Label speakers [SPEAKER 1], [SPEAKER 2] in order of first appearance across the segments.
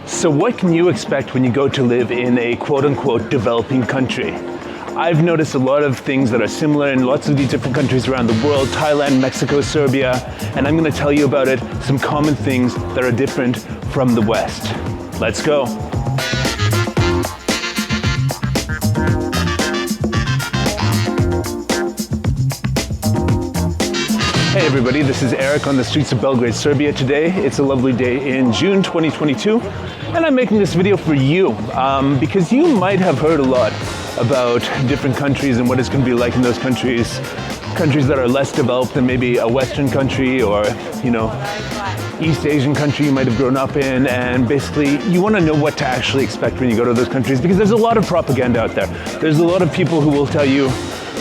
[SPEAKER 1] So what can you expect when you go to live in a quote-unquote developing country? I've noticed a lot of things that are similar in lots of these different countries around the world, Thailand, Mexico, Serbia, and I'm going to tell you about it, some common things that are different from the West. Let's go. Hey everybody, this is Eric on the streets of Belgrade, Serbia today. It's a lovely day in June 2022, and I'm making this video for you because you might have heard a lot about different countries and what it's going to be like in those countries. Countries that are less developed than maybe a Western country or, East Asian country you might have grown up in, and basically you want to know what to actually expect when you go to those countries because there's a lot of propaganda out there. There's a lot of people who will tell you,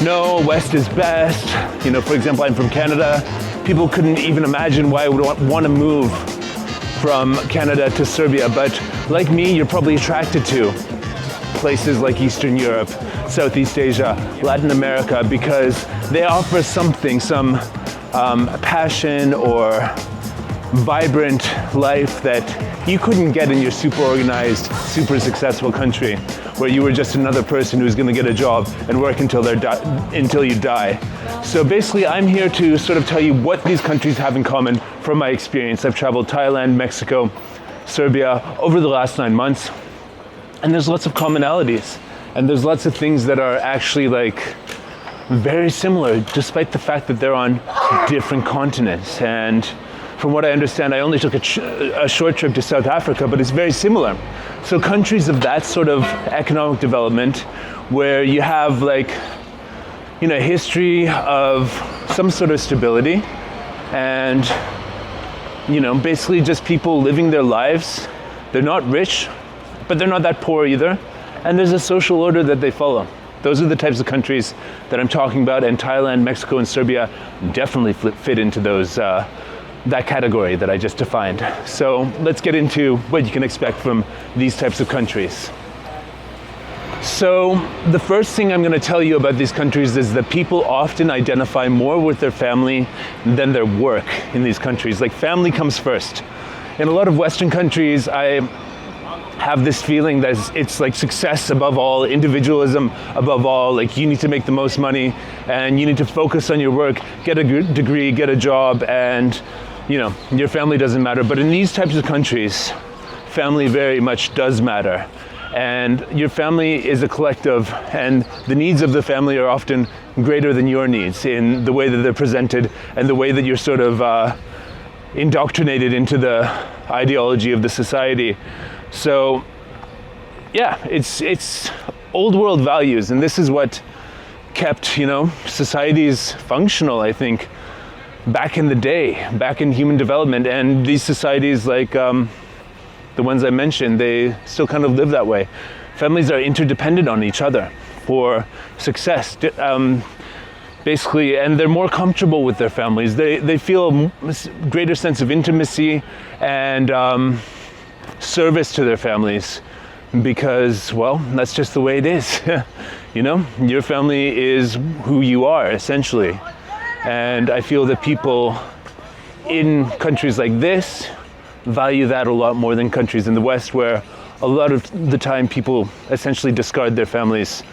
[SPEAKER 1] no, West is best. For example, I'm from Canada. People couldn't even imagine why I would want to move from Canada to Serbia, but like me, you're probably attracted to places like Eastern Europe, Southeast Asia, Latin America, because they offer something, some passion or vibrant life that you couldn't get in your super organized, super successful country where you were just another person who's going to get a job and work until you die. So basically I'm here to sort of tell you what these countries have in common from my experience. I've traveled Thailand, Mexico, Serbia over the last 9 months, and there's lots of commonalities and there's lots of things that are actually very similar despite the fact that they're on different continents. And from what I understand, I only took a short trip to South Africa, but it's very similar. So countries of that sort of economic development where you have a history of some sort of stability and, basically just people living their lives. They're not rich, but they're not that poor either. And there's a social order that they follow. Those are the types of countries that I'm talking about, and Thailand, Mexico, and Serbia definitely fit into those that category that I just defined. So let's get into what you can expect from these types of countries. So the first thing I'm going to tell you about these countries is that people often identify more with their family than their work in these countries. Family comes first. In a lot of Western countries, I have this feeling that it's success above all, individualism above all, you need to make the most money and you need to focus on your work, get a degree, get a job, and your family doesn't matter. But in these types of countries, family very much does matter. And your family is a collective, and the needs of the family are often greater than your needs in the way that they're presented and the way that you're sort of indoctrinated into the ideology of the society. So yeah, it's old world values, and this is what kept, societies functional, I think, back in the day, back in human development. And these societies the ones I mentioned, they still kind of live that way. Families are interdependent on each other for success, basically, and they're more comfortable with their families. They feel a greater sense of intimacy and service to their families because, well, that's just the way it is. Your family is who you are, essentially. And I feel that people in countries like this value that a lot more than countries in the West, where a lot of the time people essentially discard their families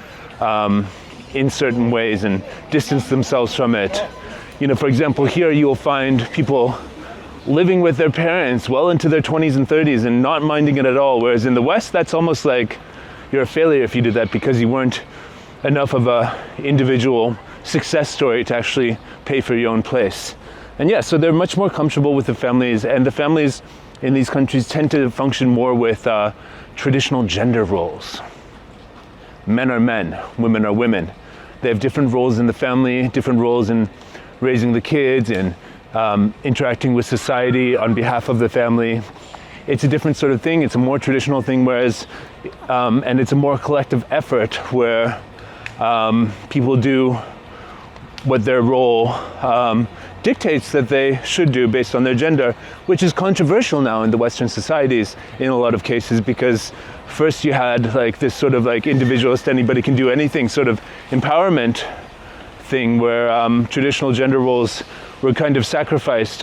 [SPEAKER 1] in certain ways and distance themselves from it. For example, here you'll find people living with their parents well into their 20s and 30s and not minding it at all, whereas in the West, that's almost like you're a failure if you do that because you weren't enough of a individual success story to actually pay for your own place. And yeah, so they're much more comfortable with the families, and the families in these countries tend to function more with traditional gender roles. Men are men, women are women. They have different roles in the family, different roles in raising the kids and interacting with society on behalf of the family. It's a different sort of thing. It's a more traditional thing, whereas, and it's a more collective effort where people do what their role dictates that they should do based on their gender, which is controversial now in the Western societies in a lot of cases, because first you had this sort of individualist, anybody can do anything sort of empowerment thing where traditional gender roles were kind of sacrificed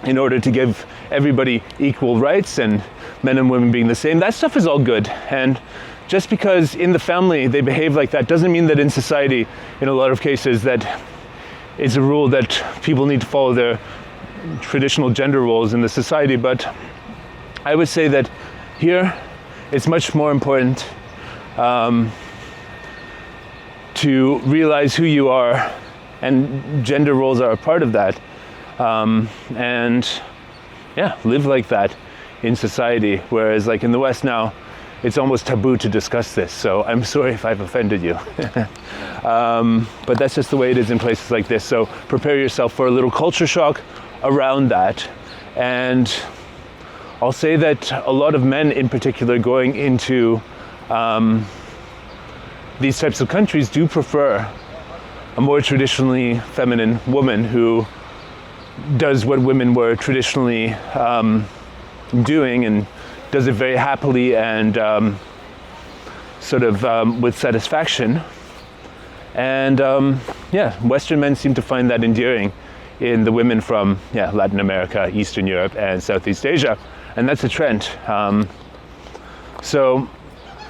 [SPEAKER 1] in order to give everybody equal rights and men and women being the same. That stuff is all good. And just because in the family they behave like that doesn't mean that in society, in a lot of cases, that it's a rule that people need to follow their traditional gender roles in the society. But I would say that here it's much more important to realize who you are, and gender roles are a part of that. And yeah, live like that in society. Whereas like in the West now, it's almost taboo to discuss this. So I'm sorry if I've offended you. But that's just the way it is in places like this. So prepare yourself for a little culture shock around that. And I'll say that a lot of men in particular going into these types of countries do prefer a more traditionally feminine woman who does what women were traditionally doing, and does it very happily and with satisfaction. And yeah, Western men seem to find that endearing in the women from Latin America, Eastern Europe, and Southeast Asia, and that's a trend. So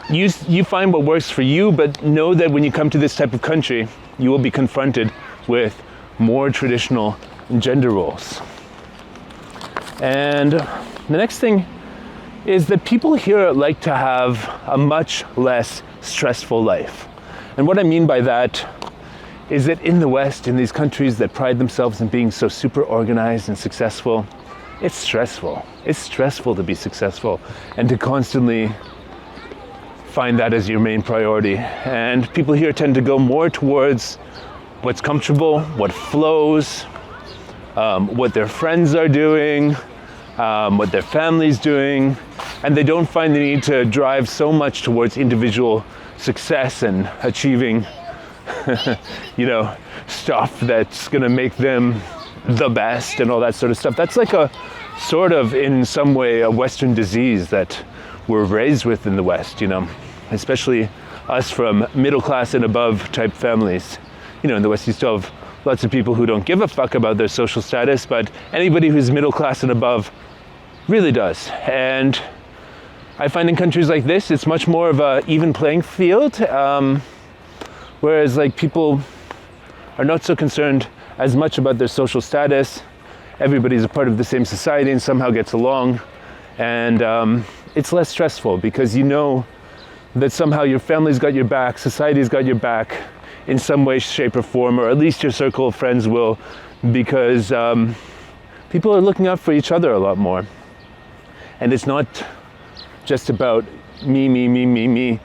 [SPEAKER 1] you find what works for you, but know that when you come to this type of country, you will be confronted with more traditional gender roles. And the next thing is that people here like to have a much less stressful life. And what I mean by that is that in the West, in these countries that pride themselves in being so super organized and successful, it's stressful. It's stressful to be successful and to constantly find that as your main priority. And people here tend to go more towards what's comfortable, what flows, what their friends are doing, what their family's doing, and they don't find the need to drive so much towards individual success and achieving stuff that's gonna make them the best and all that sort of stuff. That's like a sort of, in some way, a Western disease that we're raised with in the West, especially us from middle class and above type families. In the West you still have lots of people who don't give a fuck about their social status, but anybody who's middle class and above really does. And I find in countries like this, it's much more of an even playing field, whereas like people are not so concerned as much about their social status. Everybody's a part of the same society and somehow gets along, and it's less stressful because you know that somehow your family's got your back, society's got your back in some way, shape, or form, or at least your circle of friends will, because people are looking out for each other a lot more. And it's not just about me, and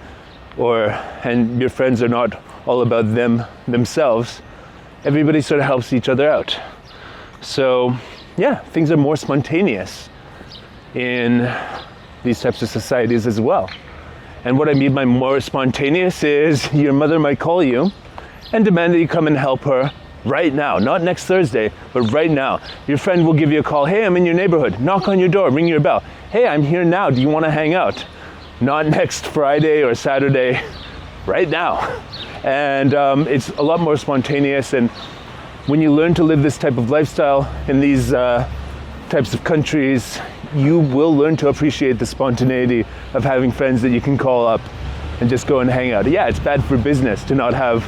[SPEAKER 1] your friends are not all about themselves. Everybody sort of helps each other out. So yeah, things are more spontaneous in these types of societies as well. And what I mean by more spontaneous is your mother might call you and demand that you come and help her right now, not next Thursday, but right now. Your friend will give you a call. Hey, I'm in your neighborhood. Knock on your door, ring your bell. Hey, I'm here now. Do you want to hang out? Not next Friday or Saturday, right now. And it's a lot more spontaneous. And when you learn to live this type of lifestyle in these types of countries, you will learn to appreciate the spontaneity of having friends that you can call up and just go and hang out. Yeah, it's bad for business to not have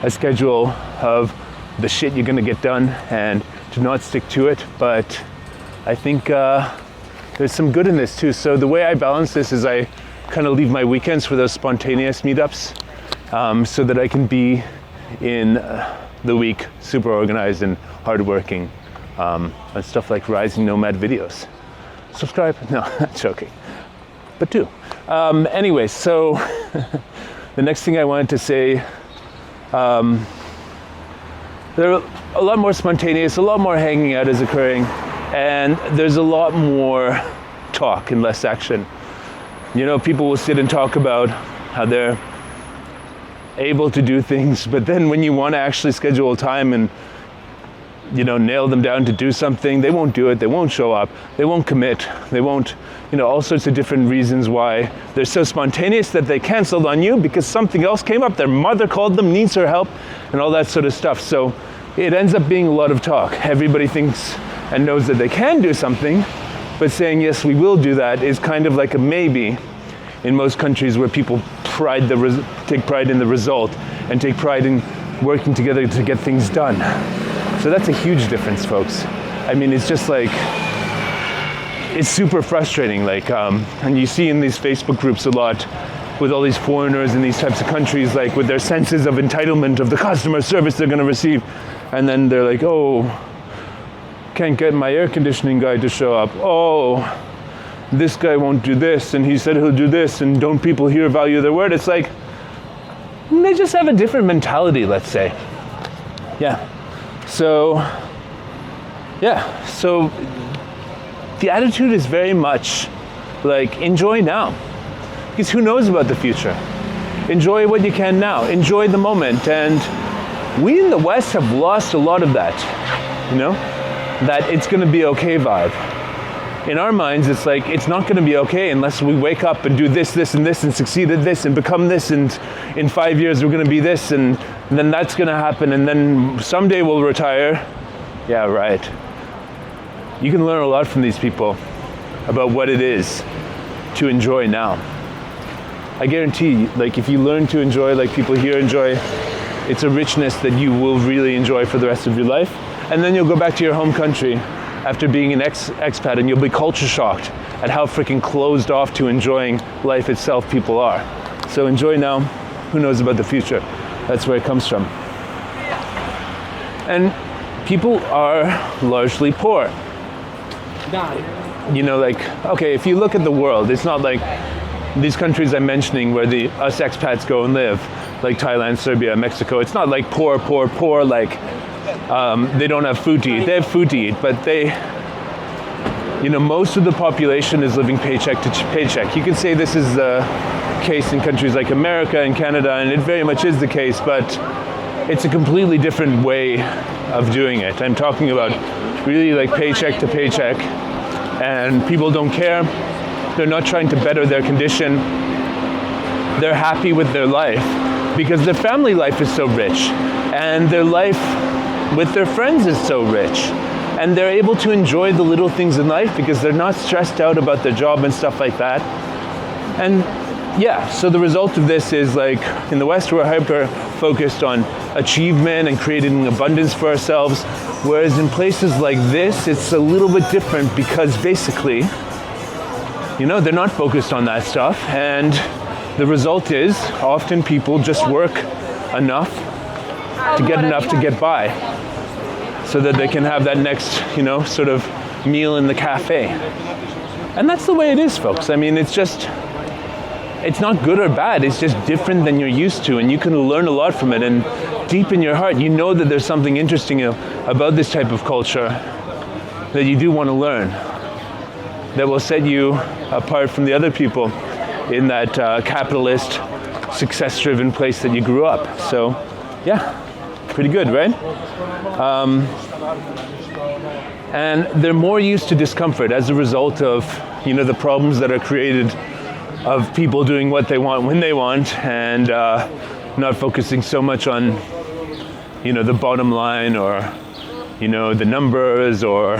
[SPEAKER 1] a schedule of the shit you're gonna get done and to not stick to it, but I think there's some good in this too. So the way I balance this is I kind of leave my weekends for those spontaneous meetups, so that I can be in the week super organized and hardworking, and stuff like Rising Nomad videos. Subscribe? No, I'm joking, but do. Anyway, so the next thing I wanted to say, they're a lot more spontaneous, a lot more hanging out is occurring, and there's a lot more talk and less action. People will sit and talk about how they're able to do things, but then when you want to actually schedule time and nail them down to do something, they won't do it, they won't show up, they won't commit, they won't, all sorts of different reasons why they're so spontaneous that they canceled on you because something else came up, their mother called them, needs her help, and all that sort of stuff. So it ends up being a lot of talk. Everybody thinks and knows that they can do something, but saying, yes, we will do that is kind of like a maybe in most countries where people take pride in the result and take pride in working together to get things done. So that's a huge difference, folks. I mean, it's just like, it's super frustrating. Like, and you see in these Facebook groups a lot with all these foreigners in these types of countries, like with their senses of entitlement of the customer service they're gonna receive. And then they're like, oh, can't get my air conditioning guy to show up. Oh, this guy won't do this, and he said he'll do this, and don't people here value their word? It's like, they just have a different mentality, let's say. Yeah. So the attitude is very much like, enjoy now. Because who knows about the future? Enjoy what you can now. Enjoy the moment. And we in the West have lost a lot of that, you know? That it's gonna be okay vibe. In our minds, it's like, it's not gonna be okay unless we wake up and do this, this, and this, and succeed at this, and become this, and in 5 years we're gonna be this, and then that's gonna happen, and then someday we'll retire. Yeah, right. You can learn a lot from these people about what it is to enjoy now. I guarantee, like, if you learn to enjoy like people here enjoy, it's a richness that you will really enjoy for the rest of your life. And then you'll go back to your home country after being an expat, and you'll be culture shocked at how freaking closed off to enjoying life itself people are. So enjoy now. Who knows about the future? That's where it comes from. And people are largely poor. You know, like, okay, if you look at the world, it's not like these countries I'm mentioning where us expats go and live, like Thailand, Serbia, Mexico. It's not like poor, like they don't have food to eat. They have food to eat, but most of the population is living paycheck to paycheck. You could say this is the case in countries like America and Canada, and it very much is the case, but it's a completely different way of doing it. I'm talking about really like paycheck to paycheck, and people don't care. They're not trying to better their condition. They're happy with their life because their family life is so rich, and their life with their friends is so rich, and they're able to enjoy the little things in life because they're not stressed out about their job and stuff like that. And yeah, so the result of this is, like, in the West we're hyper focused on achievement and creating abundance for ourselves, whereas in places like this it's a little bit different because basically, they're not focused on that stuff, and the result is often people just work enough to get by so that they can have that next, sort of meal in the cafe. And that's the way it is, folks. I mean, it's not good or bad. It's just different than you're used to, and you can learn a lot from it. And deep in your heart, you know that there's something interesting about this type of culture that you do want to learn, that will set you apart from the other people in that capitalist, success-driven place that you grew up. So, yeah, pretty good, right? And they're more used to discomfort as a result of, the problems that are created of people doing what they want when they want, and not focusing so much on, the bottom line, or, the numbers, or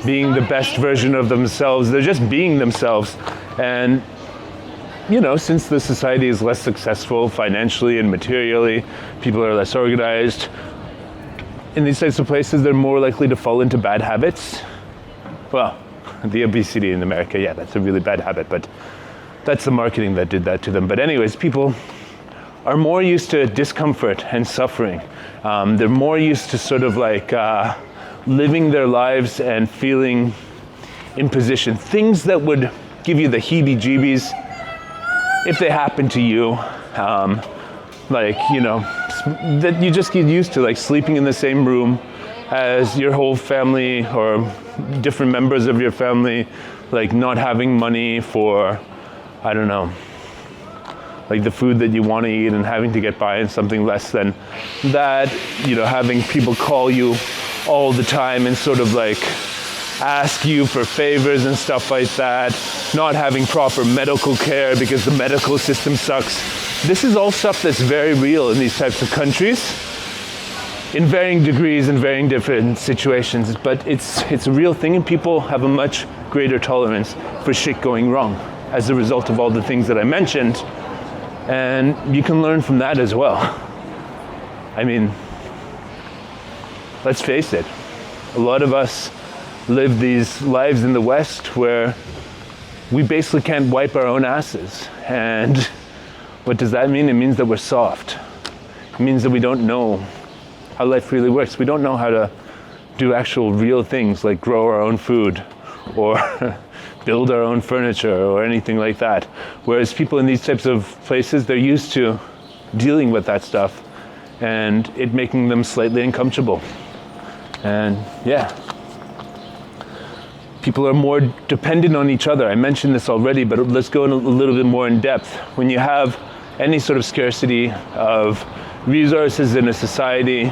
[SPEAKER 1] being the best version of themselves. They're just being themselves. And, since the society is less successful financially and materially, people are less organized, in these types of places, they're more likely to fall into bad habits. Well, the obesity in America, yeah, that's a really bad habit, but that's the marketing that did that to them. But anyways, people are more used to discomfort and suffering. They're more used to sort of like living their lives and feeling in position. Things that would give you the heebie-jeebies if they happen to you. That you just get used to, like sleeping in the same room as your whole family or different members of your family, like not having money for, I don't know, like the food that you want to eat, and having to get by on something less than that, having people call you all the time and sort of like ask you for favors and stuff like that, not having proper medical care because the medical system sucks. This is all stuff that's very real in these types of countries. in varying degrees in varying different situations, but it's a real thing, and people have a much greater tolerance for shit going wrong as a result of all the things that I mentioned, and you can learn from that as well. I mean, let's face it, a lot of us live these lives in the West where we basically can't wipe our own asses. And what does that mean? It means that we're soft. It means that we don't know how life really works. We don't know how to do actual real things like grow our own food or build our own furniture or anything like that. Whereas people in these types of places, they're used to dealing with that stuff and it making them slightly uncomfortable. And yeah, people are more dependent on each other. I mentioned this already, but let's go in a little bit more in depth. When you have any sort of scarcity of resources in a society,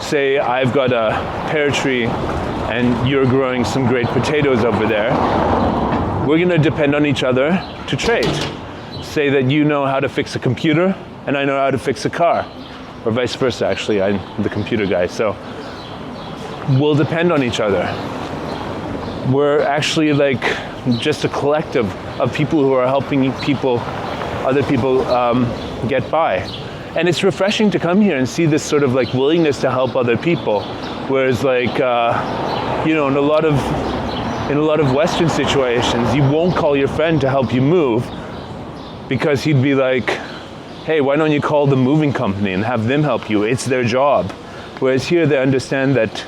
[SPEAKER 1] say I've got a pear tree and you're growing some great potatoes over there, we're gonna depend on each other to trade. Say that you know how to fix a computer and I know how to fix a car, or vice versa. Actually, I'm the computer guy, so we'll depend on each other. We're actually like just a collective of people who are helping other people get by. And it's refreshing to come here and see this sort of like willingness to help other people. Whereas like, in a lot of Western situations, you won't call your friend to help you move because he'd be like, hey, why don't you call the moving company and have them help you? It's their job. Whereas here they understand that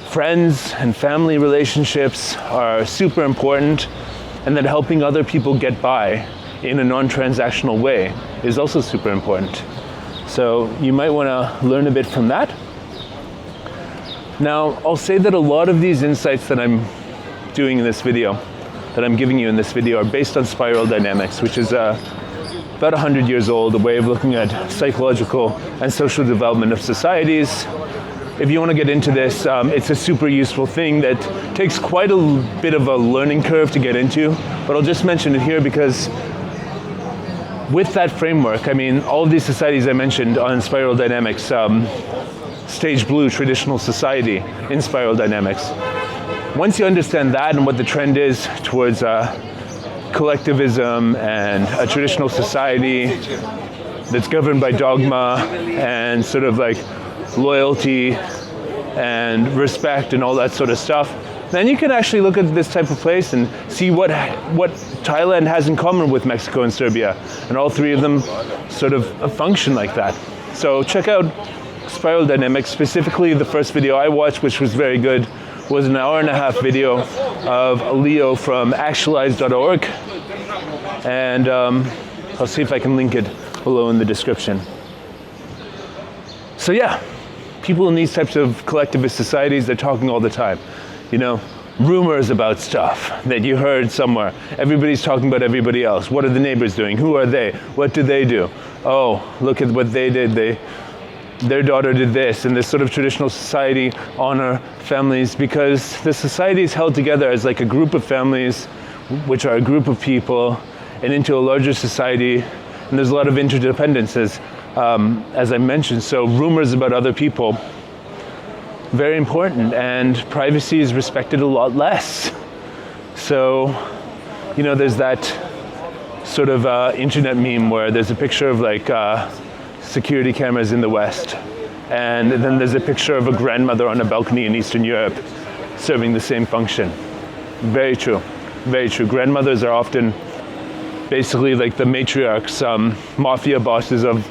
[SPEAKER 1] friends and family relationships are super important, and that helping other people get by in a non-transactional way is also super important. So you might want to learn a bit from that. Now, I'll say that a lot of these insights that I'm doing in this video, that I'm giving you in this video, are based on spiral dynamics, which is about 100 years old, a way of looking at psychological and social development of societies. If you want to get into this, it's a super useful thing that takes quite a bit of a learning curve to get into, but I'll just mention it here because with that framework, I mean, all of these societies I mentioned on spiral dynamics, stage blue, traditional society in spiral dynamics. Once you understand that and what the trend is towards collectivism and a traditional society that's governed by dogma and sort of like loyalty and respect and all that sort of stuff, then you can actually look at this type of place and see what Thailand has in common with Mexico and Serbia. And all three of them sort of function like that. So check out Spiral Dynamics. Specifically, the first video I watched, which was very good, was an 1.5-hour video of Leo from actualize.org. And I'll see if I can link it below in the description. So yeah, people in these types of collectivist societies, they're talking all the time. Rumors about stuff that you heard somewhere. Everybody's talking about everybody else. What are the neighbors doing? Who are they? What do they do? Oh, look at what they did. Their daughter did this. And this sort of traditional society honor families because the society is held together as like a group of families, which are a group of people, and into a larger society. And there's a lot of interdependences, as I mentioned. So rumors about other people, very important, and privacy is respected a lot less. So, there's that sort of internet meme where there's a picture of like security cameras in the West, and then there's a picture of a grandmother on a balcony in Eastern Europe serving the same function. Very true, very true. Grandmothers are often basically like the matriarchs, mafia bosses of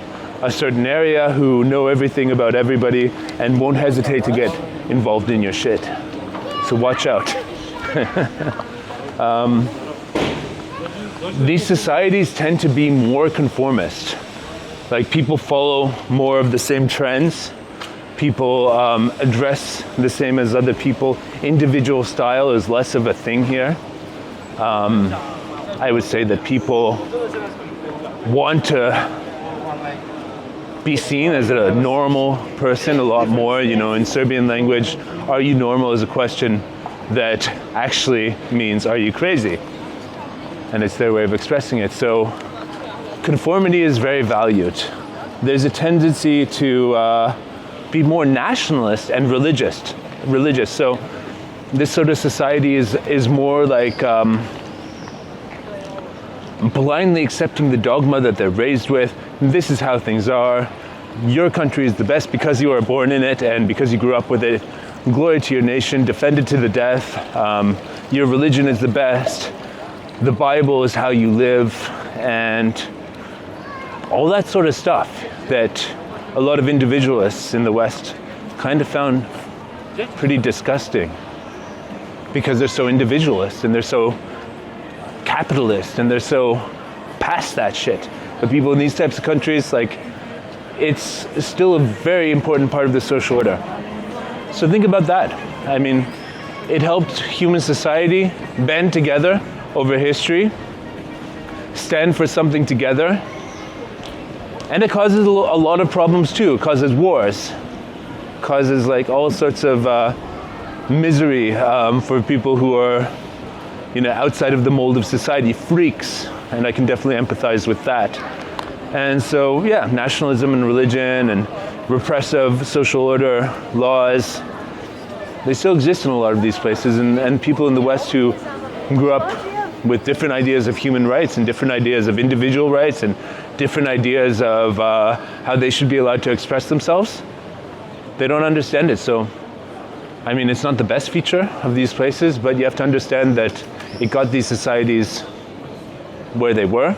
[SPEAKER 1] a certain area who know everything about everybody and won't hesitate to get involved in your shit. So watch out. These societies tend to be more conformist. Like people follow more of the same trends. People address the same as other people. Individual style is less of a thing here. I would say that people want to be seen as a normal person a lot more. In Serbian language, are you normal is a question that actually means, are you crazy? And it's their way of expressing it. So conformity is very valued. There's a tendency to be more nationalist and religious. So this sort of society is more like blindly accepting the dogma that they're raised with. This is how things are. Your country is the best because you were born in it and because you grew up with it. Glory to your nation, defend it to the death. Your religion is the best. The Bible is how you live, and all that sort of stuff that a lot of individualists in the West kind of found pretty disgusting because they're so individualist and they're so capitalist and they're so past that shit. But people in these types of countries, like, it's still a very important part of the social order. So think about that. I mean, it helped human society band together over history, stand for something together, and it causes a lot of problems too. It causes wars, causes like all sorts of misery for people who are, outside of the mold of society, freaks, and I can definitely empathize with that. And so, yeah, nationalism and religion and repressive social order laws, they still exist in a lot of these places, and people in the West who grew up with different ideas of human rights and different ideas of individual rights and different ideas of how they should be allowed to express themselves, they don't understand it. So, I mean, it's not the best feature of these places, but you have to understand that it got these societies where they were,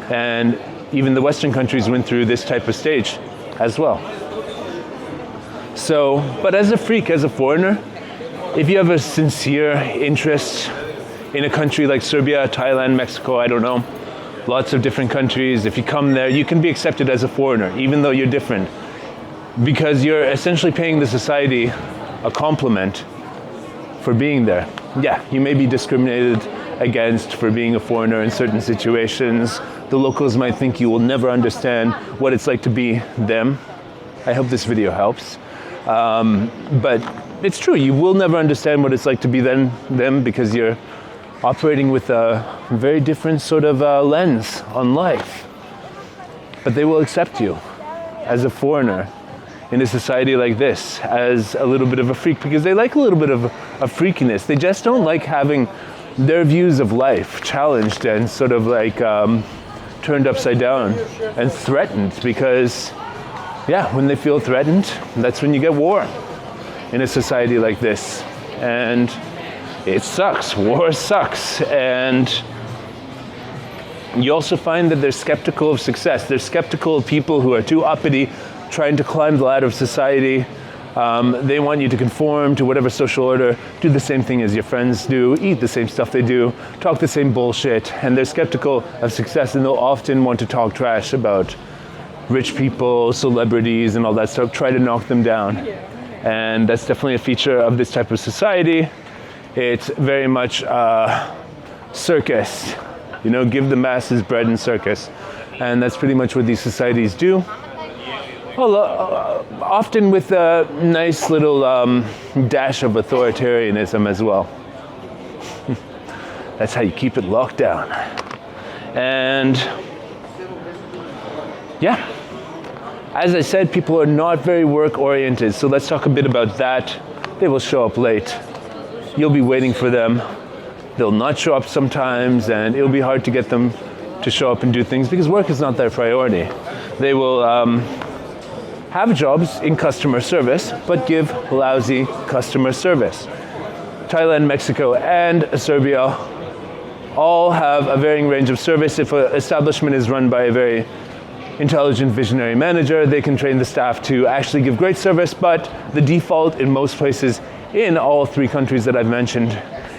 [SPEAKER 1] and even the Western countries went through this type of stage as well. So, but as a freak, as a foreigner, if you have a sincere interest in a country like Serbia, Thailand, Mexico, I don't know, lots of different countries, if you come there, you can be accepted as a foreigner, even though you're different, because you're essentially paying the society a compliment for being there. Yeah, you may be discriminated against for being a foreigner in certain situations. The locals might think you will never understand what it's like to be them. I hope this video helps. But it's true, you will never understand what it's like to be them because you're operating with a very different sort of lens on life. But they will accept you as a foreigner in a society like this as a little bit of a freak, because they like a little bit of a freakiness. They just don't like having their views of life challenged and sort of like turned upside down and threatened, because yeah, when they feel threatened, that's when you get war in a society like this. And it sucks. War sucks. And you also find that they're skeptical of success. They're skeptical of people who are too uppity, trying to climb the ladder of society. They want you to conform to whatever social order, do the same thing as your friends do, eat the same stuff they do, talk the same bullshit, and they're skeptical of success, and they'll often want to talk trash about rich people, celebrities, and all that stuff, try to knock them down. And that's definitely a feature of this type of society. It's very much circus, give the masses bread and circus. And that's pretty much what these societies do. Often with a nice little dash of authoritarianism as well. That's how you keep it locked down. And yeah, as I said, people are not very work-oriented, so let's talk a bit about that. They will show up late. You'll be waiting for them. They'll not show up sometimes, and it'll be hard to get them to show up and do things because work is not their priority. They will have jobs in customer service, but give lousy customer service. Thailand, Mexico, and Serbia all have a varying range of service. If an establishment is run by a very intelligent visionary manager, they can train the staff to actually give great service, but the default in most places in all three countries that I've mentioned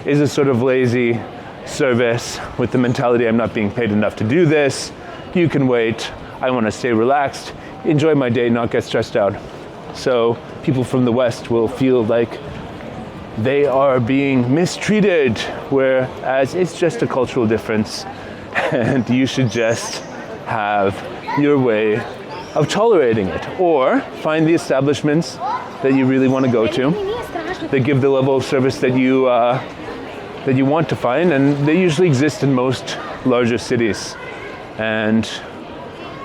[SPEAKER 1] is a sort of lazy service with the mentality, I'm not being paid enough to do this, you can wait, I want to stay relaxed, enjoy my day, not get stressed out. So people from the West will feel like they are being mistreated, whereas it's just a cultural difference and you should just have your way of tolerating it, or find the establishments that you really want to go to that give the level of service that you want to find, and they usually exist in most larger cities. And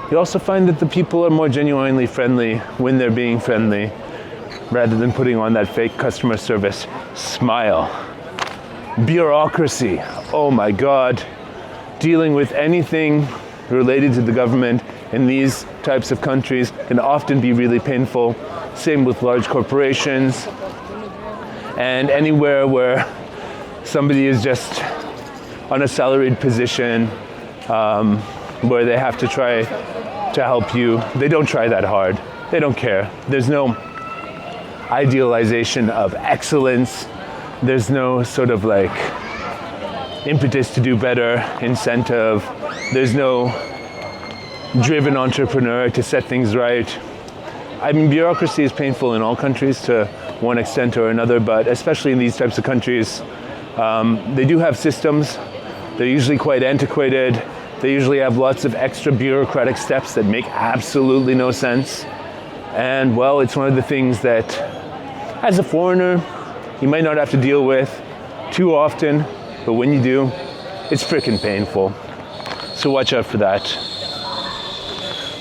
[SPEAKER 1] You also find that the people are more genuinely friendly when they're being friendly, rather than putting on that fake customer service smile. Bureaucracy, oh my God. Dealing with anything related to the government in these types of countries can often be really painful. Same with large corporations, and anywhere where somebody is just on a salaried position, where they have to try to help you. They don't try that hard. They don't care. There's no idealization of excellence. There's no sort of like impetus to do better, incentive. There's no driven entrepreneur to set things right. I mean, bureaucracy is painful in all countries to one extent or another, but especially in these types of countries, they do have systems. They're usually quite antiquated. They usually have lots of extra bureaucratic steps that make absolutely no sense. And well, it's one of the things that, as a foreigner, you might not have to deal with too often, but when you do, it's freaking painful. So watch out for that.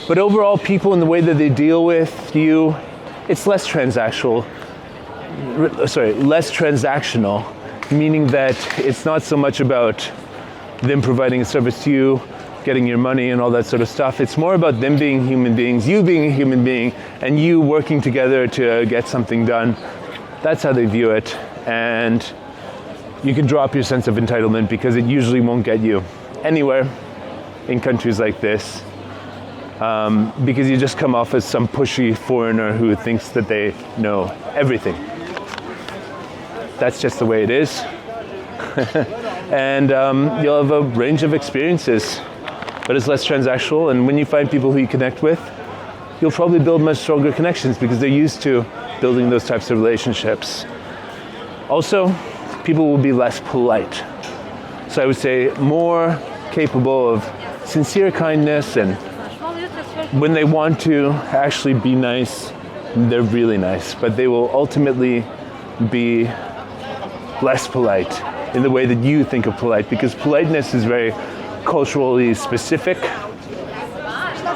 [SPEAKER 1] But overall, people in the way that they deal with you, it's less transactional, meaning that it's not so much about them providing a service to you, getting your money and all that sort of stuff. It's more about them being human beings, you being a human being, and you working together to get something done. That's how they view it. And you can drop your sense of entitlement because it usually won't get you anywhere in countries like this. Because you just come off as some pushy foreigner who thinks that they know everything. That's just the way it is. And you'll have a range of experiences, but it's less transactional. And when you find people who you connect with, you'll probably build much stronger connections because they're used to building those types of relationships. Also, people will be less polite. So I would say more capable of sincere kindness, and when they want to actually be nice, they're really nice, but they will ultimately be less polite in the way that you think of polite, because politeness is very culturally specific.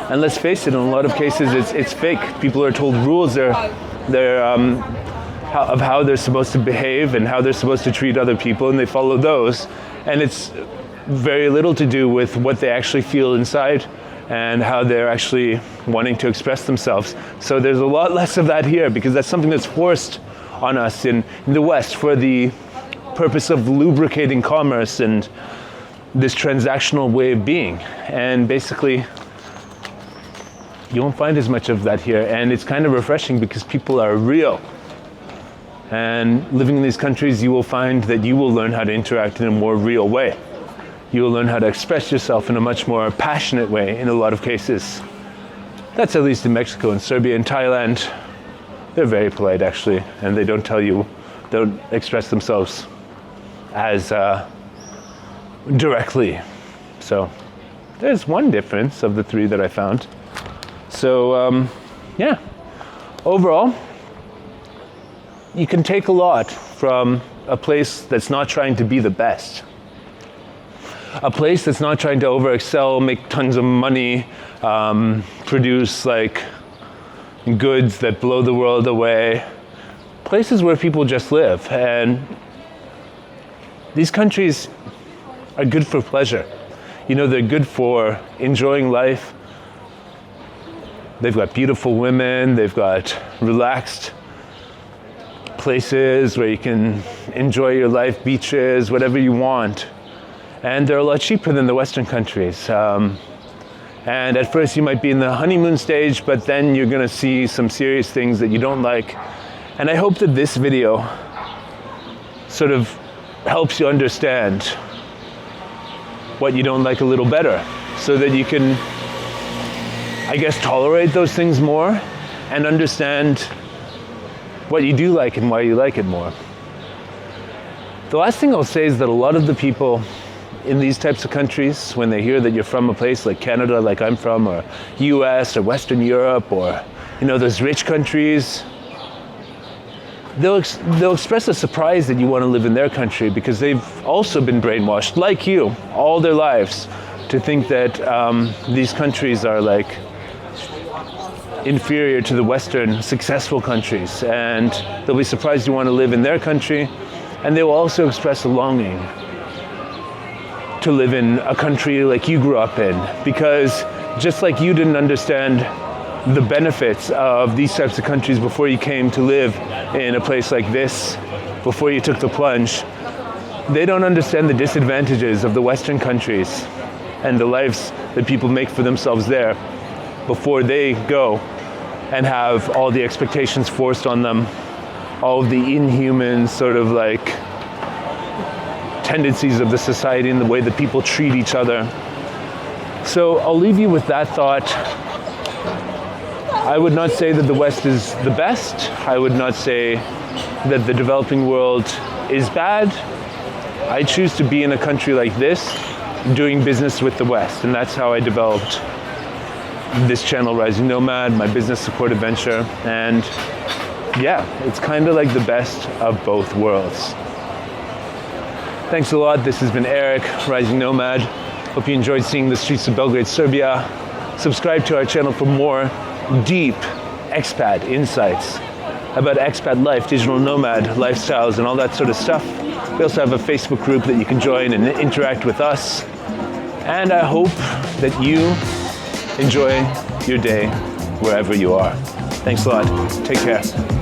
[SPEAKER 1] And let's face it, in a lot of cases it's fake. People are told rules of how they're supposed to behave and how they're supposed to treat other people, and they follow those. And it's very little to do with what they actually feel inside and how they're actually wanting to express themselves. So there's a lot less of that here, because that's something that's forced on us in the West for the purpose of lubricating commerce and this transactional way of being. And basically, you won't find as much of that here. And it's kind of refreshing because people are real. And living in these countries, you will find that you will learn how to interact in a more real way. You will learn how to express yourself in a much more passionate way in a lot of cases. That's at least in Mexico and Serbia and Thailand. They're very polite actually, and they don't express themselves as directly. So there's one difference of the three that I found. So yeah, overall, you can take a lot from a place that's not trying to be the best. A place that's not trying to overexcel, make tons of money, produce like goods that blow the world away. Places where people just live. And these countries are good for pleasure. You know, they're good for enjoying life. They've got beautiful women, they've got relaxed places where you can enjoy your life, beaches, whatever you want. And they're a lot cheaper than the Western countries. And at first you might be in the honeymoon stage, but then you're gonna see some serious things that you don't like. And I hope that this video sort of helps you understand what you don't like a little better, so that you can, I guess, tolerate those things more and understand what you do like and why you like it more. The last thing I'll say is that a lot of the people in these types of countries, when they hear that you're from a place like Canada, like I'm from, or US or Western Europe, or those rich countries, they'll express a surprise that you want to live in their country, because they've also been brainwashed, like you, all their lives, to think that these countries are like inferior to the Western successful countries, and they'll be surprised you want to live in their country, and they will also express a longing to live in a country like you grew up in, because just like you didn't understand the benefits of these types of countries before you came to live in a place like this, before you took the plunge, they don't understand the disadvantages of the Western countries and the lives that people make for themselves there before they go and have all the expectations forced on them, all of the inhuman sort of like tendencies of the society and the way that people treat each other. So I'll leave you with that thought. I would not say that the West is the best. I would not say that the developing world is bad. I choose to be in a country like this, doing business with the West, and that's how I developed this channel, Rising Nomad, my business support adventure, and yeah, it's kind of like the best of both worlds. Thanks a lot. This has been Eric, Rising Nomad. Hope you enjoyed seeing the streets of Belgrade, Serbia. Subscribe to our channel for more deep expat insights about expat life, digital nomad lifestyles, and all that sort of stuff. We also have a Facebook group that you can join and interact with us. And I hope that you enjoy your day wherever you are. Thanks a lot. Take care.